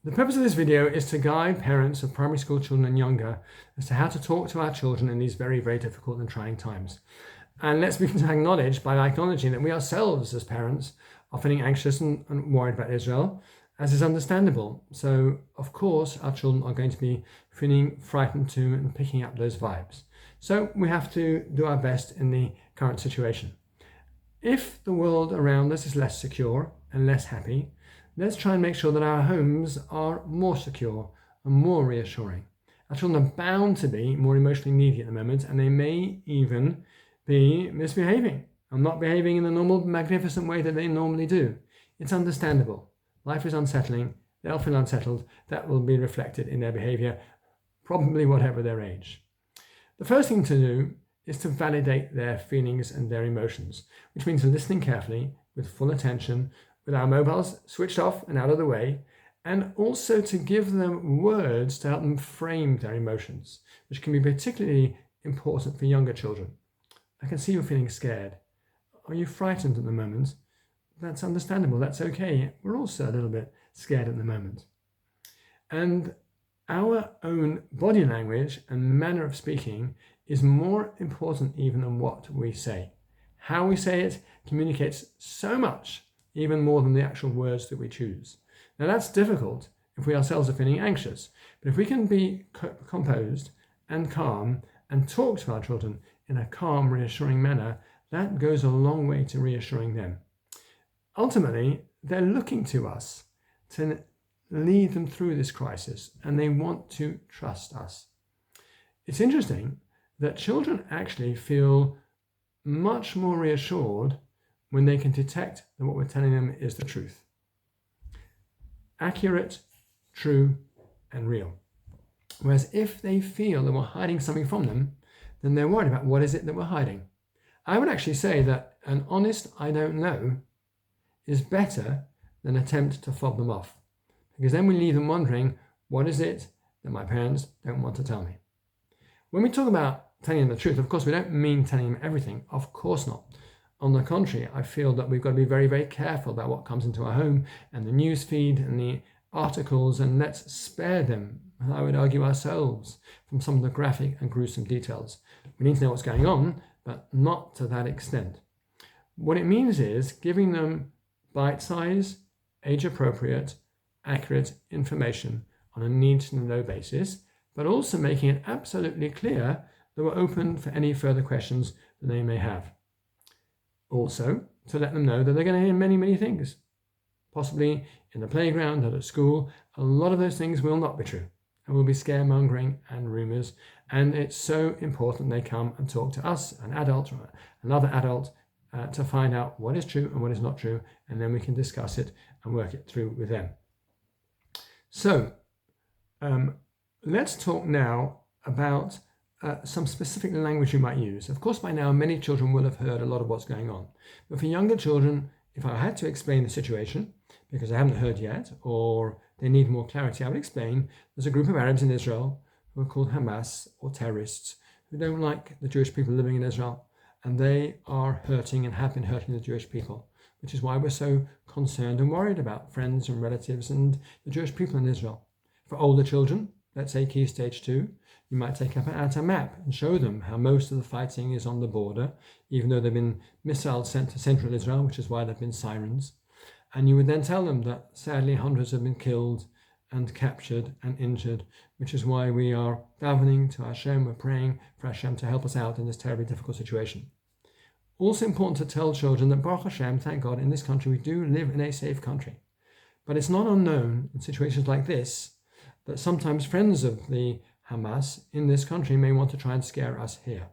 The purpose of this video is to guide parents of primary school children and younger as to how to talk to our children in these very, very difficult and trying times. And let's begin to acknowledge by acknowledging that we ourselves as parents are feeling anxious and worried about Israel, as is understandable. So, of course, our children are going to be feeling frightened too and picking up those vibes. So we have to do our best in the current situation. If the world around us is less secure and less happy, let's try and make sure that our homes are more secure and more reassuring. Our children are bound to be more emotionally needy at the moment, and they may even be misbehaving and not behaving in the normal, magnificent way that they normally do. It's understandable. Life is unsettling. They'll feel unsettled. That will be reflected in their behavior, probably whatever their age. The first thing to do is to validate their feelings and their emotions, which means listening carefully with full attention, with our mobiles switched off and out of the way, and also to give them words to help them frame their emotions, which can be particularly important for younger children. I can see you're feeling scared. Are you frightened at the moment? That's understandable. That's okay. We're also a little bit scared at the moment. And our own body language and manner of speaking is more important even than what we say. How we say it communicates so much, even more than the actual words that we choose. Now that's difficult if we ourselves are feeling anxious, but if we can be composed and calm and talk to our children in a calm, reassuring manner, that goes a long way to reassuring them. Ultimately, they're looking to us to lead them through this crisis, and they want to trust us. It's interesting that children actually feel much more reassured when they can detect that what we're telling them is the truth. Accurate, true, and real. Whereas if they feel that we're hiding something from them, then they're worried about what is it that we're hiding. I would actually say that an honest "I don't know" is better than an attempt to fob them off, because then we leave them wondering, what is it that my parents don't want to tell me? When we talk about telling them the truth, of course, we don't mean telling them everything. Of course not. On the contrary, I feel that we've got to be very, very careful about what comes into our home and the news feed and the articles, and let's spare them, I would argue ourselves, from some of the graphic and gruesome details. We need to know what's going on, but not to that extent. What it means is giving them bite-sized, age-appropriate, accurate information on a need-to-know basis, but also making it absolutely clear that we're open for any further questions that they may have. Also, to let them know that they're going to hear many, many things. Possibly in the playground and at school, a lot of those things will not be true. And will be scaremongering and rumours. And it's so important they come and talk to us, an adult or another adult, to find out what is true and what is not true. And then we can discuss it and work it through with them. So, let's talk now about some specific language you might use. Of course, by now, many children will have heard a lot of what's going on. But for younger children, if I had to explain the situation, because I haven't heard yet, or they need more clarity, I would explain there's a group of Arabs in Israel who are called Hamas, or terrorists, who don't like the Jewish people living in Israel, and they are hurting and have been hurting the Jewish people, which is why we're so concerned and worried about friends and relatives and the Jewish people in Israel. For older children, let's say Key Stage 2, you might take out a map and show them how most of the fighting is on the border, even though there have been missiles sent to central Israel, which is why there have been sirens. And you would then tell them that sadly hundreds have been killed and captured and injured, which is why we are davening to Hashem, we're praying for Hashem to help us out in this terribly difficult situation. Also important to tell children that Baruch Hashem, thank God, in this country we do live in a safe country. But it's not unknown in situations like this that sometimes friends of the Hamas in this country may want to try and scare us here,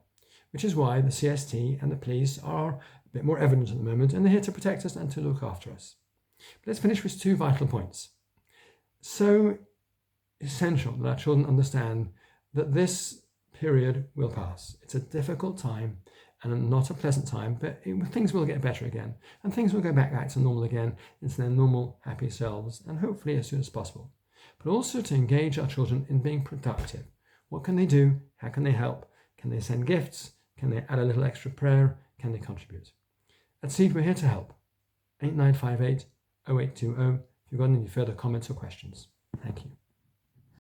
which is why the CST and the police are a bit more evident at the moment, and they're here to protect us and to look after us. But let's finish with two vital points. So essential that our children understand that this period will pass. It's a difficult time and not a pleasant time, but things will get better again, and things will go back to normal again, into their normal, happy selves, and hopefully as soon as possible. But also to engage our children in being productive. What can they do? How can they help? Can they send gifts? Can they add a little extra prayer? Can they contribute? At Seed, we're here to help. 8958 0820 if you've got any further comments or questions.